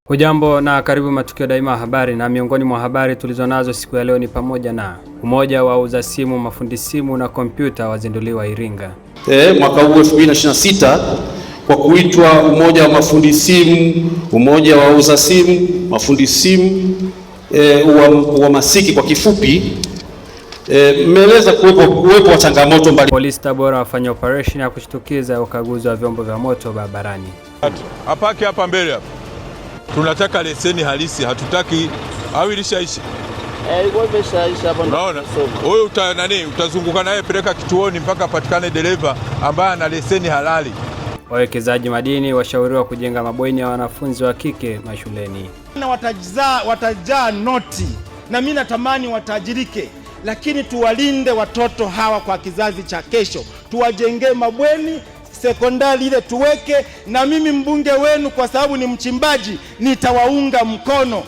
Hujambo na karibu Matukio Daima Habari, na miongoni mwa habari tulizonazo siku ya leo ni pamoja na umoja wa wauza simu, mafundi simu na kompyuta wazinduliwa Iringa. Mwaka huu 2026 kwa kuitwa umoja wa mafundi simu, umoja wa wauza simu, mafundi simu, wa masiki kwa kifupi, mmeeleza kuwepo wa changamoto mbalimbali. Polisi Tabora wafanya operation ya kushtukiza ukaguzi wa vyombo vya moto barabarani. Hapaki hapa mbele hapa. Tunataka leseni halisi, hatutaki au ilishaisha. Ilikuwa imeshaisha hapa. Unaona? Wewe utazunguka naye peleka kituoni mpaka patikane dereva ambaye ana leseni halali. Wawekezaji madini washauriwa kujenga mabweni ya wanafunzi wa kike mashuleni. Na watajaa noti, na mimi natamani watajirike, lakini tuwalinde watoto hawa kwa kizazi cha kesho. Tuwajengee mabweni sekondari ile tuweke, na mimi mbunge wenu kwa sababu ni mchimbaji nitawaunga mkono.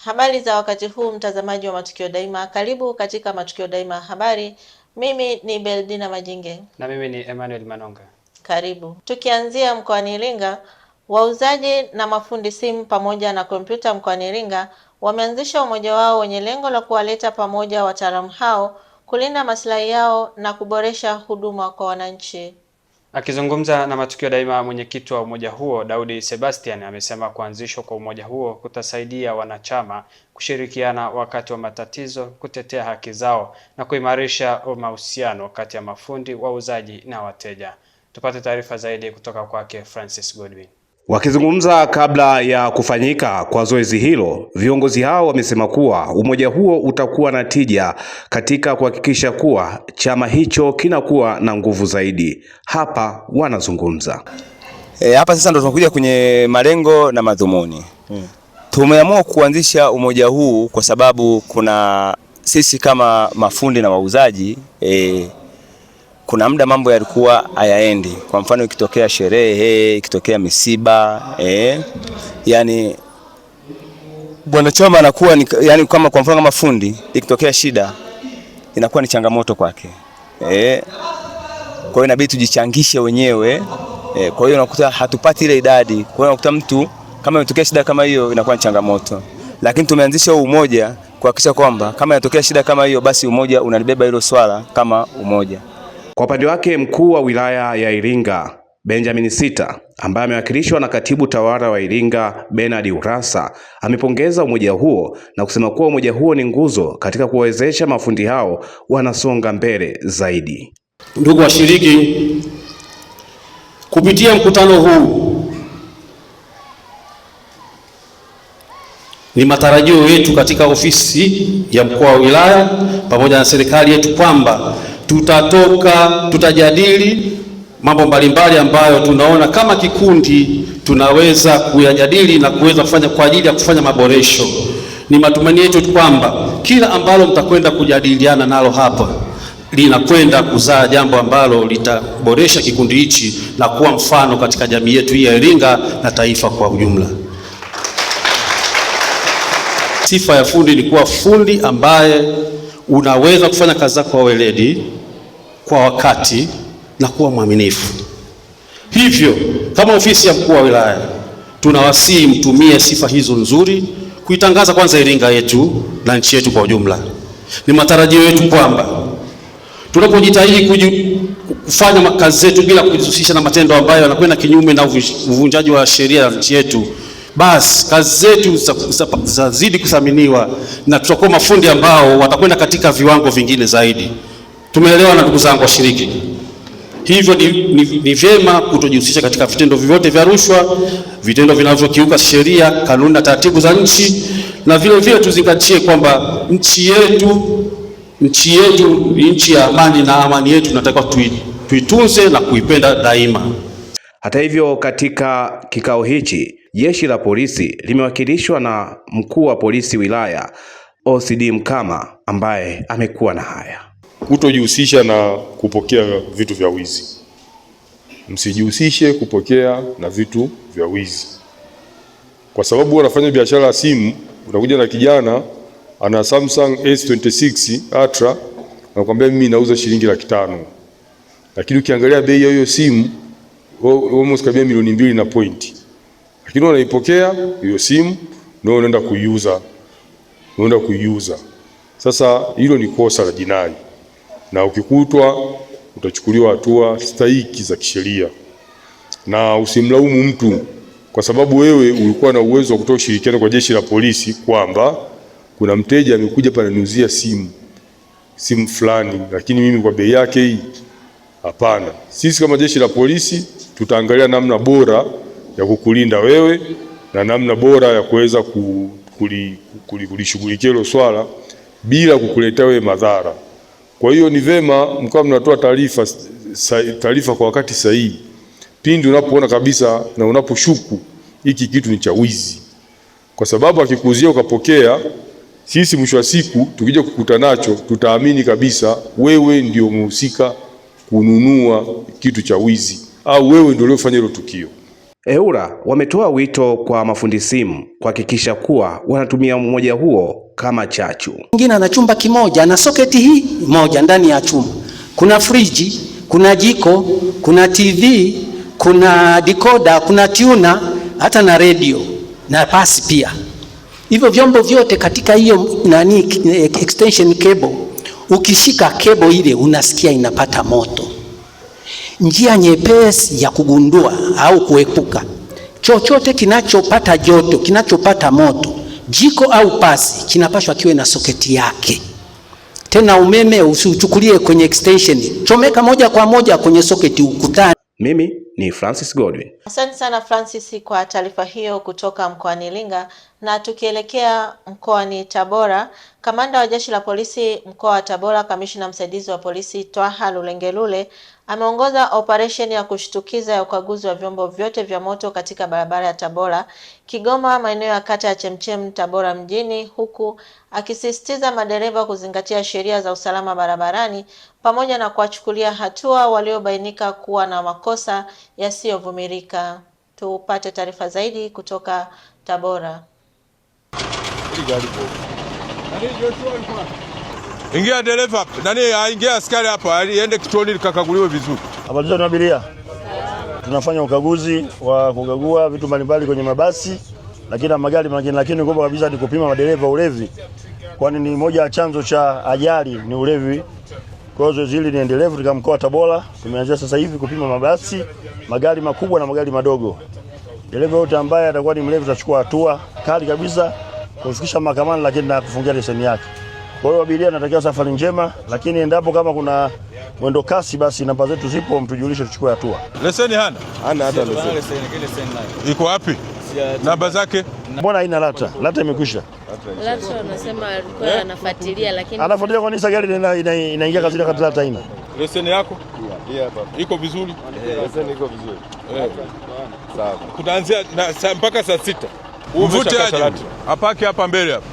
Habari za wakati huu, mtazamaji wa Matukio Daima, karibu katika Matukio Daima Habari. Mimi ni Beldina Majinge na mimi ni Emmanuel Manonga. Karibu. Tukianzia mkoani Iringa, wauzaji na mafundi simu pamoja na kompyuta mkoani Iringa wameanzisha umoja wao wenye lengo la kuwaleta pamoja wataalamu hao, kulinda maslahi yao na kuboresha huduma kwa wananchi. Akizungumza na Matukio Daima, mwenyekiti wa umoja huo Daudi Sebastian amesema kuanzishwa kwa umoja huo kutasaidia wanachama kushirikiana wakati wa matatizo, kutetea haki zao na kuimarisha mahusiano kati ya mafundi, wauzaji na wateja. Tupate taarifa zaidi kutoka kwake Francis Godwin. Wakizungumza kabla ya kufanyika kwa zoezi hilo, viongozi hao wamesema kuwa umoja huo utakuwa na tija katika kuhakikisha kuwa chama hicho kinakuwa na nguvu zaidi. Hapa wanazungumza. Hapa sasa ndo tunakuja kwenye malengo na madhumuni. Tumeamua kuanzisha umoja huu kwa sababu kuna sisi kama mafundi na wauzaji kuna muda mambo yalikuwa hayaendi. Kwa mfano ikitokea sherehe, ikitokea misiba, yani bwana chama anakuwa yani kama kwa mfano kama fundi ikitokea shida inakuwa ni changamoto kwake. Kwa hiyo inabidi tujichangishe wenyewe. Kwa hiyo unakuta hatupati ile idadi. Kwa hiyo unakuta mtu kama imetokea shida kama hiyo inakuwa ni changamoto. Lakini tumeanzisha umoja kuhakikisha kwamba kama inatokea shida kama hiyo basi umoja unalibeba hilo swala kama umoja. Kwa upande wake, mkuu wa wilaya ya Iringa Benjamin Sita, ambaye amewakilishwa na katibu tawala wa Iringa Bernard Urassa, amepongeza umoja huo na kusema kuwa umoja huo ni nguzo katika kuwawezesha mafundi hao wanasonga mbele zaidi. Ndugu washiriki, kupitia mkutano huu ni matarajio yetu katika ofisi ya mkuu wa wilaya pamoja na serikali yetu kwamba tutajadili mambo mbalimbali ambayo tunaona kama kikundi tunaweza kuyajadili na kuweza kufanya kwa ajili ya kufanya maboresho. Ni matumaini yetu kwamba kila ambalo mtakwenda kujadiliana nalo hapa linakwenda kuzaa jambo ambalo litaboresha kikundi hichi na kuwa mfano katika jamii yetu hii ya Iringa na taifa kwa ujumla. Sifa ya fundi ni kuwa fundi ambaye unaweza kufanya kazi zako kwa weledi, kwa wakati na kuwa mwaminifu. Hivyo kama ofisi ya mkuu wa wilaya tunawasihi mtumie sifa hizo nzuri kuitangaza kwanza Iringa yetu na nchi yetu kwa ujumla. Ni matarajio yetu kwamba tunapojitahidi kufanya kazi zetu bila kujihusisha na matendo ambayo yanakwenda kinyume na uvunjaji wa sheria ya nchi yetu, basi kazi zetu zitazidi kuthaminiwa na tutakuwa mafundi ambao watakwenda katika viwango vingine zaidi. Tumeelewa na ndugu zangu washiriki. Hivyo ni vyema kutojihusisha katika vitendo vyovyote vya rushwa, vitendo vinavyokiuka sheria, kanuni na taratibu za nchi, na vile tuzingatie kwamba nchi yetu ni nchi ya amani, na amani yetu tunatakiwa tuitunze na kuipenda daima. Hata hivyo, katika kikao hichi jeshi la polisi limewakilishwa na mkuu wa polisi wilaya OCD Mkama, ambaye amekuwa na haya. Kutojihusisha na kupokea vitu vya wizi. Msijihusishe kupokea na vitu vya wizi, kwa sababu wanafanya biashara ya simu. Unakuja na kijana ana Samsung S26 Ultra na kwambia mimi nauza shilingi 500,000, lakini ukiangalia bei ya hiyo simu almost kabia milioni 2 na point. Lakini unaipokea hiyo simu ndio unaenda kuiuza. Sasa hilo ni kosa la jinai, na ukikutwa utachukuliwa hatua stahiki za kisheria. Na usimlaumu mtu kwa sababu wewe ulikuwa na uwezo wa kutoa ushirikiano kwa jeshi la polisi kwamba kuna mteja amekuja hapa ananiuzia simu fulani, lakini mimi kwa bei yake hii. Hapana. Sisi kama jeshi la polisi tutaangalia namna bora ya kukulinda wewe na namna bora ya kuweza kulishughulikia hilo swala bila kukuletea wewe madhara. Kwa hiyo ni vema mkawa mnatoa taarifa kwa wakati sahihi pindi unapoona kabisa na unaposhuku hiki kitu ni cha wizi, kwa sababu akikuuzia ukapokea, sisi mwisho wa siku tukija kukuta nacho tutaamini kabisa wewe ndio mhusika kununua kitu cha wizi au wewe ndio uliofanya hilo tukio. EWURA wametoa wito kwa mafundi simu kuhakikisha kuwa wanatumia umoja huo kama chachu. Mwingine ana chumba kimoja na soketi hii moja ndani ya chumba. Kuna friji, kuna jiko, kuna TV, kuna decoder, kuna tuner, hata na radio na pasi pia. Hivyo vyombo vyote katika hiyo extension cable, ukishika cable ile unasikia inapata moto. Njia nyepesi ya kugundua au kuepuka chochote kinachopata joto, kinachopata moto, jiko au pasi, kinapashwa kiwe na soketi yake. Tena umeme usiuchukulie kwenye extension, chomeka moja kwa moja kwenye soketi ukutani. Mimi ni Francis Godwin. Asante sana Francis kwa taarifa hiyo kutoka mkoani Iringa. Na tukielekea mkoani Tabora, kamanda wa jeshi la polisi mkoa wa Tabora, kamishna msaidizi wa polisi Twaha Lulengelule ameongoza operation ya kushtukiza ya ukaguzi wa vyombo vyote vya moto katika barabara ya Tabora Kigoma, maeneo ya kata ya Chemchem Tabora mjini, huku akisisitiza madereva kuzingatia sheria za usalama barabarani pamoja na kuwachukulia hatua waliobainika kuwa na makosa yasiyovumilika. Tupate taarifa zaidi kutoka Tabora. Ingia dereva, ingia askari hapa, aende kituoni likakaguliwe vizuri. Habari za abiria. Tunafanya ukaguzi wa kukagua vitu mbalimbali kwenye mabasi, lakini magari mengine, lakini kubwa kabisa ni kupima madereva ulevi. Kwani ni moja ya chanzo cha ajali ni ulevi. Kwa hiyo zoezi hili ni endelevu katika mkoa wa Tabora. Tumeanza sasa hivi kupima mabasi, magari makubwa na magari madogo. Dereva yote ambaye atakuwa ni mlevi tutachukua hatua kali kabisa kufikisha mahakamani, lakini na kufungia leseni yake. Kwa hiyo abiria anatakiwa safari njema, lakini endapo kama kuna mwendo kasi basi namba zetu zipo, mtujulishe tuchukue hatua. Leseni hana? Hana hata leseni. Iko wapi? Namba zake? Mbona haina lata? Lata imekwisha. Lata wanasema alikuwa anafuatilia, lakini anafuatilia kwa nini gari inaingia kazini kati lata haina? Leseni yako? Hapa. Iko vizuri? Leseni iko vizuri. Sawa. Tutaanzia mpaka saa 6. Mvute aje. Apake hapa mbele hapa.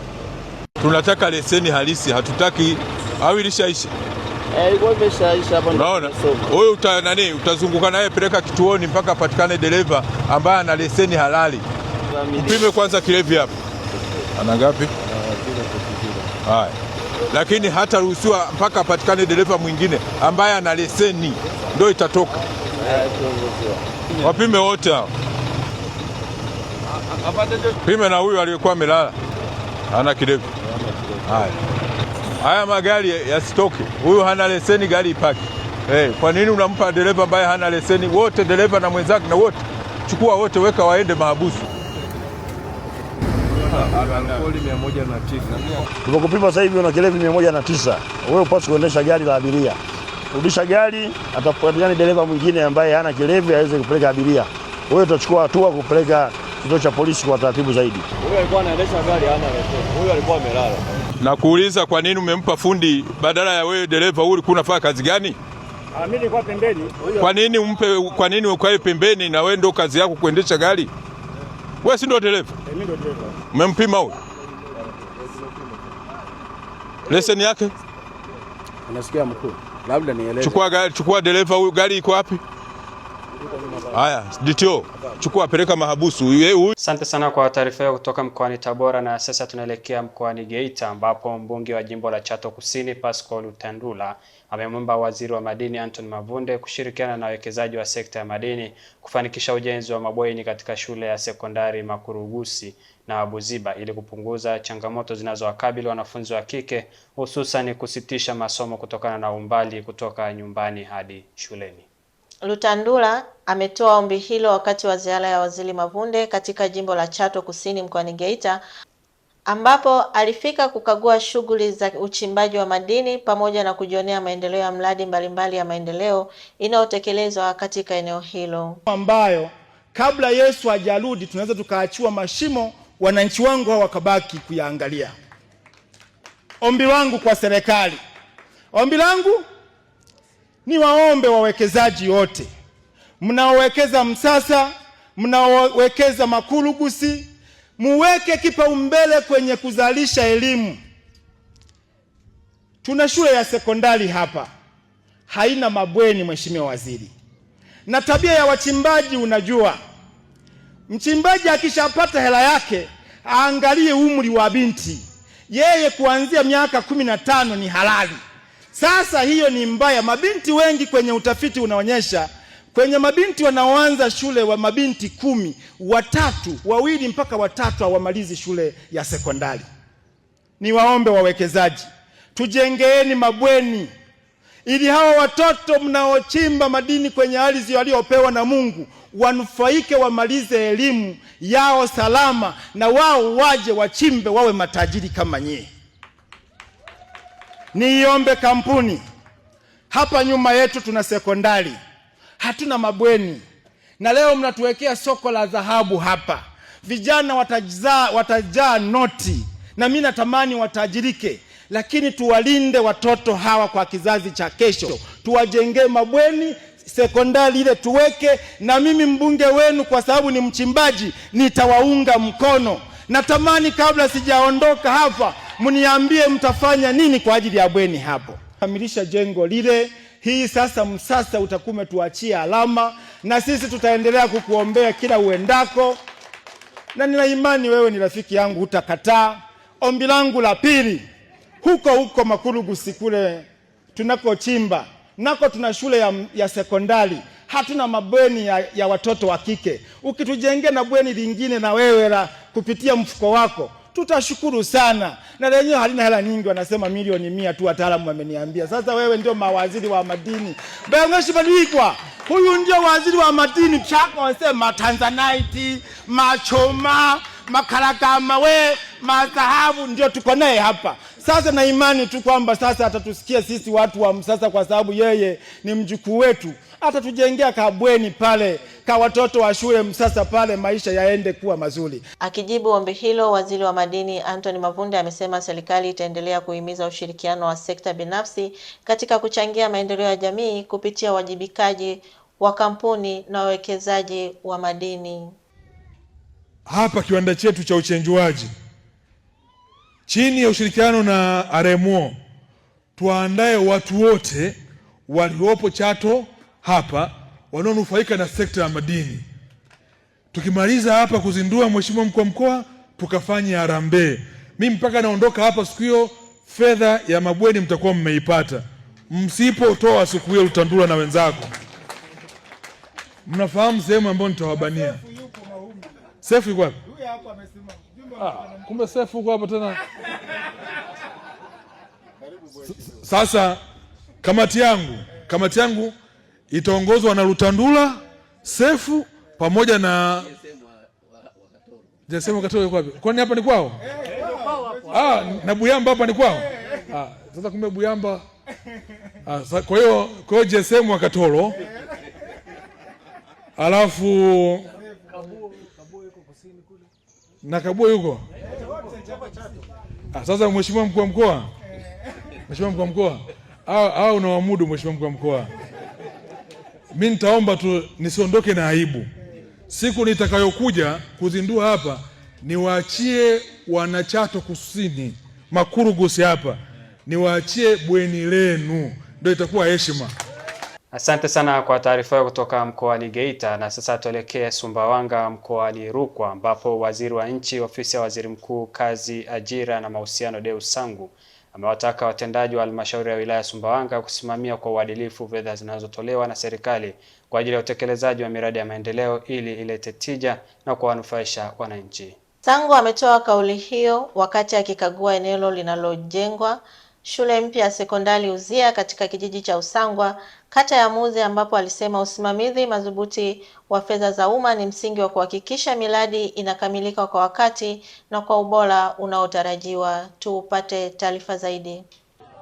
Tunataka leseni halisi, hatutaki au ilishaisha. Ilikuwa imeshaisha hapa. Unaona? Wewe utazunguka naye peleka kituoni mpaka patikane dereva ambaye ana leseni halali. Upime kwanza kilevi hapa. Ana ngapi? Haya. Lakini hata ruhusiwa mpaka patikane dereva mwingine ambaye ana leseni ndio itatoka. Wapime wote hao. Pime na huyu aliyekuwa amelala. Hana kilevi. Haya magari yasitoke. Huyu hana leseni, gari ipaki. Kwa nini unampa dereva ambaye hana leseni? Wote dereva na mwenzake na wote. Chukua wote, weka waende mahabusu. Alkoholi 109. Tunakupima sasa hivi una kilevi 109. Wewe upaswi kuendesha gari la abiria. Rudisha gari, atafuatana dereva mwingine ambaye hana kilevi aweze kupeleka abiria. Wewe utachukua hatua kupeleka kituo cha polisi kwa taratibu zaidi. Huyo alikuwa anaendesha gari hana leseni. Huyo alikuwa amelala. Na kuuliza kwa nini umempa fundi badala ya wewe dereva? Huyu ulikuwa unafanya kazi gani? Mimi nilikuwa pembeni. Kwa nini ukae pembeni na wewe ndio kazi yako kuendesha gari? Wewe si ndio dereva? Mimi ndio dereva. Umempima huyu? Leseni yake? Unasikia mkuu? Labda nieleze. Chukua dereva huyu, gari iko wapi? Haya, DTO, chukua peleka mahabusu. Asante sana kwa taarifa hiyo kutoka mkoani Tabora, na sasa tunaelekea mkoani Geita ambapo mbunge wa jimbo la Chato Kusini Pascal Lutandula amemwomba waziri wa madini Anthony Mavunde kushirikiana na wawekezaji wa sekta ya madini kufanikisha ujenzi wa mabweni katika shule ya sekondari Makurugusi na Buziba ili kupunguza changamoto zinazowakabili wanafunzi wa kike, hususan kusitisha masomo kutokana na umbali kutoka nyumbani hadi shuleni. Lutandula ametoa ombi hilo wakati wa ziara ya waziri Mavunde katika jimbo la Chato Kusini mkoani Geita, ambapo alifika kukagua shughuli za uchimbaji wa madini pamoja na kujionea maendeleo ya mradi mbalimbali ya maendeleo inayotekelezwa katika eneo hilo, ambayo kabla Yesu hajarudi tunaweza tukaachiwa mashimo, wananchi wangu hao wakabaki kuyaangalia. Ombi langu kwa serikali, ombi langu ni waombe wawekezaji wote mnaowekeza Msasa, mnaowekeza Makurugusi, muweke kipaumbele kwenye kuzalisha elimu. Tuna shule ya sekondari hapa haina mabweni, mheshimiwa waziri. Na tabia ya wachimbaji, unajua mchimbaji akishapata hela yake aangalie umri wa binti, yeye kuanzia miaka 15 ni halali. Sasa hiyo ni mbaya. Mabinti wengi kwenye utafiti unaonyesha kwenye mabinti wanaoanza shule wa mabinti 10, 3, 2 mpaka 3 hawamalizi shule ya sekondari. Ni waombe wawekezaji, tujengeeni mabweni ili hawa watoto mnaochimba madini kwenye ardhi waliopewa na Mungu wanufaike, wamalize elimu yao salama, na wao waje wachimbe wawe matajiri kama nyie. Niombe kampuni hapa nyuma yetu tuna sekondari, hatuna mabweni, na leo mnatuwekea soko la dhahabu hapa. Vijana watajaa noti, na mimi natamani watajirike, lakini tuwalinde watoto hawa kwa kizazi cha kesho. Tuwajengee mabweni sekondari ile tuweke, na mimi mbunge wenu kwa sababu ni mchimbaji nitawaunga mkono. Natamani kabla sijaondoka hapa mniambie mtafanya nini kwa ajili ya bweni hapo. Kamilisha jengo lile. Hii sasa Msasa utakuwa umetuachia alama, na sisi tutaendelea kukuombea kila uendako, na nina imani wewe ni rafiki yangu, hutakataa. Ombi langu la pili, huko Makurugusi kule tunakochimba nako tuna shule ya sekondari, hatuna mabweni ya watoto wa kike. Ukitujengea na bweni lingine na wewe la kupitia mfuko wako tutashukuru sana, na lenyewe halina hela nyingi, wanasema milioni 100 tu, wataalamu wameniambia. Sasa wewe ndio mawaziri wa madini, Bengeshi Baligwa, huyu ndio waziri wa madini, chako wanasema Tanzanite, machoma, makaragama, we madhahabu, ndio tuko naye hapa. Sasa na imani tu kwamba sasa atatusikia sisi watu wa Msasa, kwa sababu yeye ni mjukuu wetu, atatujengea kabweni pale kwa watoto wa shule Msasa pale, maisha yaende kuwa mazuri. Akijibu ombi hilo, waziri wa madini Anthony Mavunde amesema serikali itaendelea kuhimiza ushirikiano wa sekta binafsi katika kuchangia maendeleo ya jamii kupitia wajibikaji wa kampuni na wawekezaji wa madini. Hapa kiwanda chetu cha uchenjuaji chini ya ushirikiano na RMO, tuandae watu wote waliopo Chato hapa wanaonufaika na sekta ya madini. Tukimaliza hapa kuzindua, mheshimiwa mkuu wa mkoa, tukafanya harambee. Mimi mpaka naondoka hapa siku hiyo fedha ya mabweni mtakuwa mmeipata. Msipotoa siku hiyo, Lutandula na wenzako mnafahamu sehemu ambayo nitawabania. Sefu yuko wapi? Kumbe Sefu yuko hapa tena. Sasa kamati yangu itaongozwa na Lutandula, Sefu pamoja na Jesemo Katoro. Yuko wapi? Kwani hapa ni kwao? Na Buyamba hapa ni kwao? Sasa kumbe Buyamba. Kwa hiyo Jesemo Katoro, alafu na Kabuo yuko. Sasa mheshimiwa mkuu wa mkoa, au unawamudu mheshimiwa mkuu wa mkoa, mimi nitaomba tu nisiondoke na aibu. Siku nitakayokuja kuzindua hapa, niwaachie wana Chato Kusini Makurugusi hapa, niwaachie bweni lenu, ndio itakuwa heshima. Asante sana kwa taarifa hiyo kutoka mkoani Geita, na sasa tuelekee Sumbawanga mkoani Rukwa ambapo waziri wa nchi ofisi ya waziri mkuu kazi, ajira na mahusiano Deus Sangu amewataka watendaji wa halmashauri ya wilaya Sumbawanga kusimamia kwa uadilifu fedha zinazotolewa na serikali kwa ajili ya utekelezaji wa miradi ya maendeleo ili ilete tija na kuwanufaisha wananchi. Sangu ametoa kauli hiyo wakati akikagua eneo linalojengwa shule mpya ya sekondari Uzia katika kijiji cha Usangwa, kata ya Muze, ambapo alisema usimamizi madhubuti wa fedha za umma ni msingi wa kuhakikisha miradi inakamilika kwa wakati na kwa ubora unaotarajiwa. Tupate taarifa zaidi.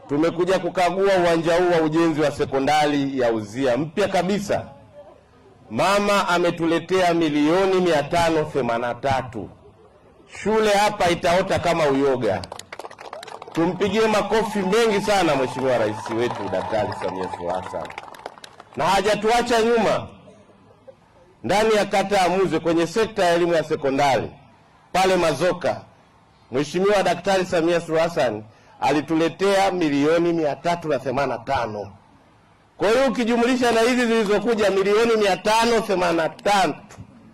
Tumekuja kukagua uwanja huu wa ujenzi wa sekondari ya Uzia mpya kabisa. Mama ametuletea milioni 583. Shule hapa itaota kama uyoga. Tumpigie makofi mengi sana Mheshimiwa Rais wetu Daktari Samia Suluhu Hassan. Na hajatuacha nyuma. Ndani ya kata ya Muze kwenye sekta ya elimu ya sekondari pale Mazoka, Mheshimiwa Daktari Samia Suluhu Hassan alituletea milioni 385. Kwa hiyo ukijumlisha na hizi zilizokuja milioni 585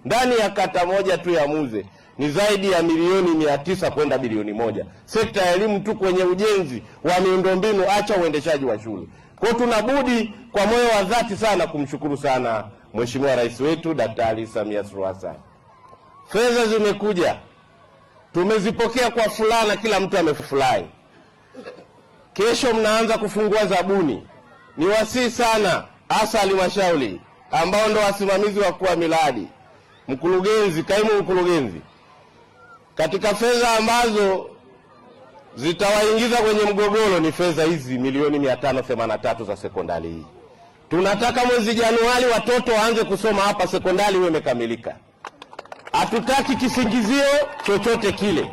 ndani ya kata moja tu ya Muze ni zaidi ya milioni 900 kwenda bilioni 1. Sekta ya elimu tu kwenye ujenzi wa miundombinu, acha uendeshaji wa shule. Kwa hiyo tunabudi kwa moyo wa dhati sana kumshukuru sana Mheshimiwa Rais wetu Daktari Samia Suluhu Hassan. Fedha zimekuja, tumezipokea kwa fulana, kila mtu amefurahi. Kesho mnaanza kufungua zabuni. Ni wasihi sana hasa halmashauri ambao ndo wasimamizi wakuu wa miradi, mkurugenzi, kaimu mkurugenzi, katika fedha ambazo zitawaingiza kwenye mgogoro ni fedha hizi milioni 583 za sekondari hii. Tunataka mwezi Januari watoto waanze kusoma hapa, sekondari iwe imekamilika. Hatutaki kisingizio chochote kile.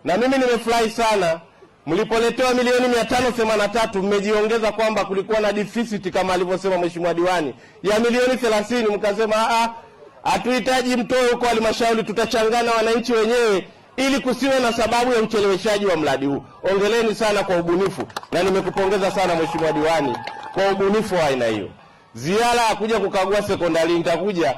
Na mimi nimefurahi sana mlipoletewa milioni 583, mmejiongeza kwamba kulikuwa na deficit kama alivyosema Mheshimiwa Diwani ya milioni 30, mkasema hatuhitaji mtoe huko halmashauri, tutachangana wananchi wenyewe ili kusiwe na sababu ya ucheleweshaji wa mradi huu. Ongeleni sana kwa ubunifu, na nimekupongeza sana Mheshimiwa Diwani kwa ubunifu wa aina hiyo. Ziara ya kuja kukagua sekondari nitakuja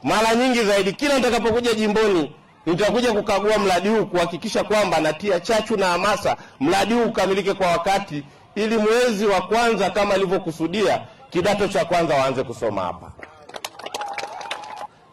mara nyingi zaidi. Kila nitakapokuja jimboni nitakuja kukagua mradi huu kuhakikisha kwamba natia chachu na hamasa mradi huu ukamilike kwa wakati, ili mwezi wa kwanza kama ilivyokusudia kidato cha kwanza waanze kusoma hapa.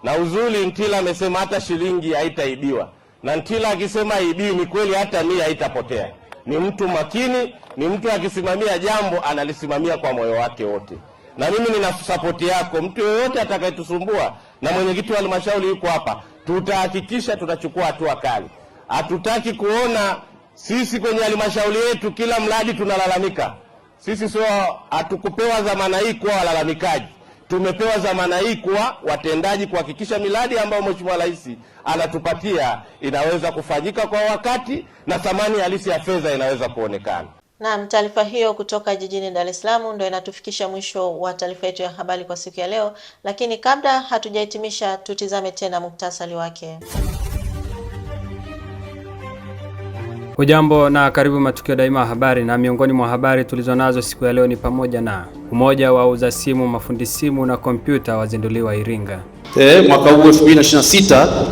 Na uzuri Ntila amesema hata shilingi haitaibiwa. Na Ntila akisema haibii ni kweli, hata nia haitapotea. Ni mtu makini, ni mtu akisimamia jambo analisimamia kwa moyo wake wote. Na mimi nina support yako, mtu yeyote atakayetusumbua, na mwenyekiti wa halmashauri yuko hapa, tutahakikisha tutachukua hatua kali. Hatutaki kuona sisi kwenye halmashauri yetu kila mradi tunalalamika. Sisi sio, hatukupewa dhamana hii kuwa walalamikaji. Tumepewa dhamana hii kuwa watendaji, kuhakikisha miradi ambayo Mheshimiwa Rais anatupatia inaweza kufanyika kwa wakati na thamani halisi ya fedha inaweza kuonekana. Naam, taarifa hiyo kutoka jijini Dar es Salaam ndio inatufikisha mwisho wa taarifa yetu ya habari kwa siku ya leo, lakini kabla hatujahitimisha tutizame tena muktasari wake. Hujambo na karibu Matukio Daima habari, na miongoni mwa habari tulizonazo siku ya leo ni pamoja na umoja wa wauza simu, mafundi simu na kompyuta wazinduliwa Iringa. Mwaka huu 2026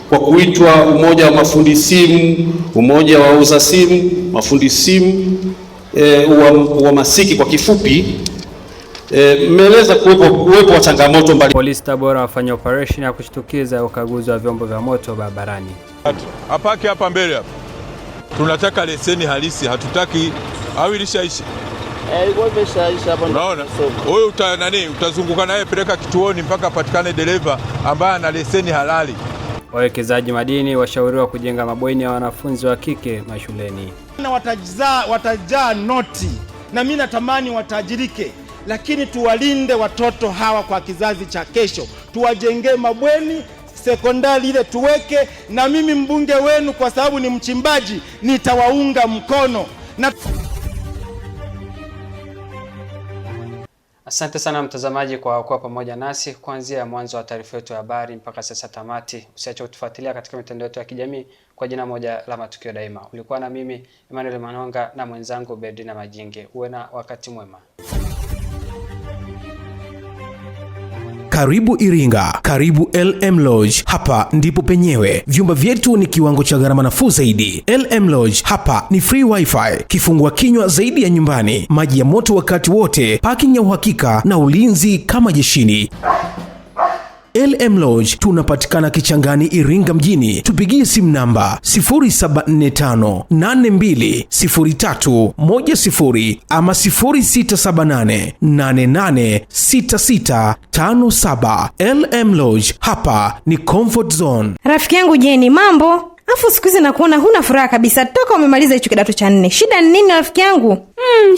kwa kuitwa umoja wa mafundi simu, umoja wa wauza simu, mafundi simu, wa masiki kwa kifupi, mmeeleza kuwepo wa changamoto mbalimbali. Polisi Tabora wafanya operation ya kushtukiza ya ukaguzi wa vyombo vya moto barabarani. Hapaki hapa mbele hapa. Tunataka leseni halisi, hatutaki au ilishaisha. Ilikuwa imeshaisha hapa. Unaona? Wewe utazunguka naye peleka kituoni mpaka patikane dereva ambaye ana leseni halali. Wawekezaji madini washauriwa kujenga mabweni ya wanafunzi wa kike mashuleni. Na watajaa noti, na mimi natamani watajirike, lakini tuwalinde watoto hawa kwa kizazi cha kesho. Tuwajengee mabweni sekondari ile tuweke, na mimi mbunge wenu kwa sababu ni mchimbaji nitawaunga mkono. Asante sana mtazamaji kwa kuwa pamoja nasi kuanzia mwanzo wa taarifa yetu ya habari mpaka sasa tamati. Usiache kutufuatilia katika mitandao yetu ya kijamii kwa jina moja la Matukio Daima. Ulikuwa na mimi Emmanuel Manonga na mwenzangu Berdina Majinge. Uwe na wakati mwema. Karibu Iringa, karibu LM Lodge. Hapa ndipo penyewe. Vyumba vyetu ni kiwango cha gharama nafuu zaidi. LM Lodge hapa ni free wifi, kifungua kinywa zaidi ya nyumbani, maji ya moto wakati wote, parking ya uhakika na ulinzi kama jeshini. LM Lodge tunapatikana Kichangani, Iringa mjini. Tupigie simu namba 0745820310 ama 0678886657. LM Lodge, hapa ni comfort zone. Rafiki yangu Jeni, mambo? Afu siku hizi nakuona huna furaha kabisa toka umemaliza hicho kidato cha 4. Shida ni nini rafiki yangu?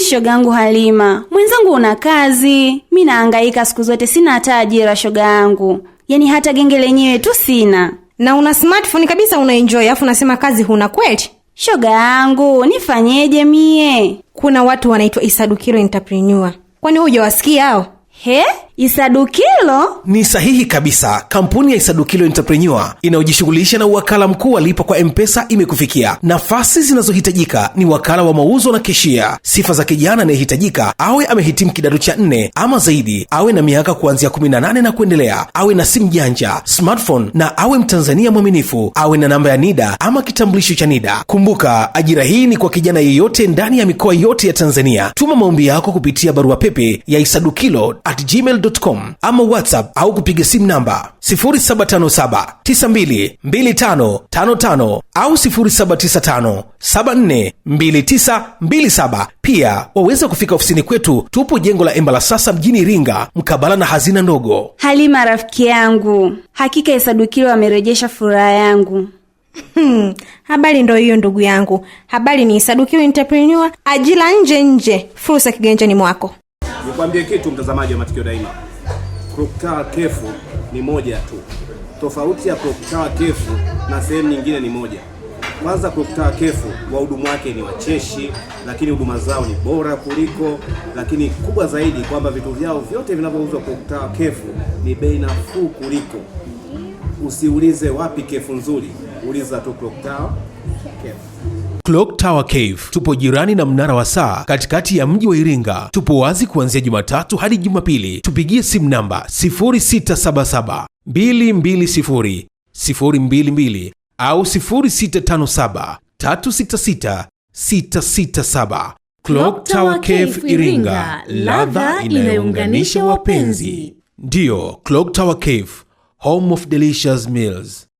Shogangu Halima, mwenzangu una kazi, mimi nahangaika siku zote, sina hata ajira shogangu. Yaani hata genge lenyewe tu sina. Na una smartphone kabisa unaenjoy, afu unasema kazi huna kweli? Shogangu, nifanyeje mie? Kuna watu wanaitwa Isadukilo Entrepreneur. Kwani hujawasikia hao? He? Isadukilo? Ni sahihi kabisa. Kampuni ya Isadukilo Entrepreneur inayojishughulisha na uwakala mkuu wa lipa kwa M-Pesa imekufikia. Nafasi zinazohitajika ni wakala wa mauzo na keshia. Sifa za kijana anayehitajika awe amehitimu kidato cha 4 ama zaidi, awe na miaka kuanzia 18 na kuendelea, awe na simu janja, smartphone na awe Mtanzania mwaminifu, awe na namba ya NIDA ama kitambulisho cha NIDA. Kumbuka, ajira hii ni kwa kijana yeyote ndani ya mikoa yote ya Tanzania. Tuma maombi yako kupitia barua pepe ya isadukilo@gmail.com ama WhatsApp au kupiga simu namba 0757922555 au 0795742927. Pia waweza kufika ofisini kwetu, tupo jengo la Embala Sasa mjini Iringa, mkabala na hazina ndogo. Halima rafiki yangu, hakika Isadukilo amerejesha furaha yangu. Habari ndo hiyo ndugu yangu. Habari ni Isadukilo Entrepreneur, ajira nje, fursa kiganjani mwako. Nikwambie kitu mtazamaji wa Matukio Daima. Clock Tower Kefu ni moja tu. Tofauti ya Clock Tower Kefu na sehemu nyingine ni moja. Kwanza Clock Tower Kefu wahudumu wake ni wacheshi, lakini huduma zao ni bora kuliko, lakini kubwa zaidi kwamba vitu vyao vyote vinavyouzwa Clock Tower Kefu ni bei nafuu kuliko. Usiulize wapi kefu nzuri, uliza tu Clock Tower Kefu. Clock Tower Cave. Tupo jirani na mnara wa saa katikati ya mji wa Iringa. Tupo wazi kuanzia Jumatatu hadi Jumapili. Tupigie simu namba 0677220022 au 0657366667. Clock Tower Cave Iringa, ladha inayounganisha wapenzi. Ndio, Clock Tower Cave, home of delicious meals.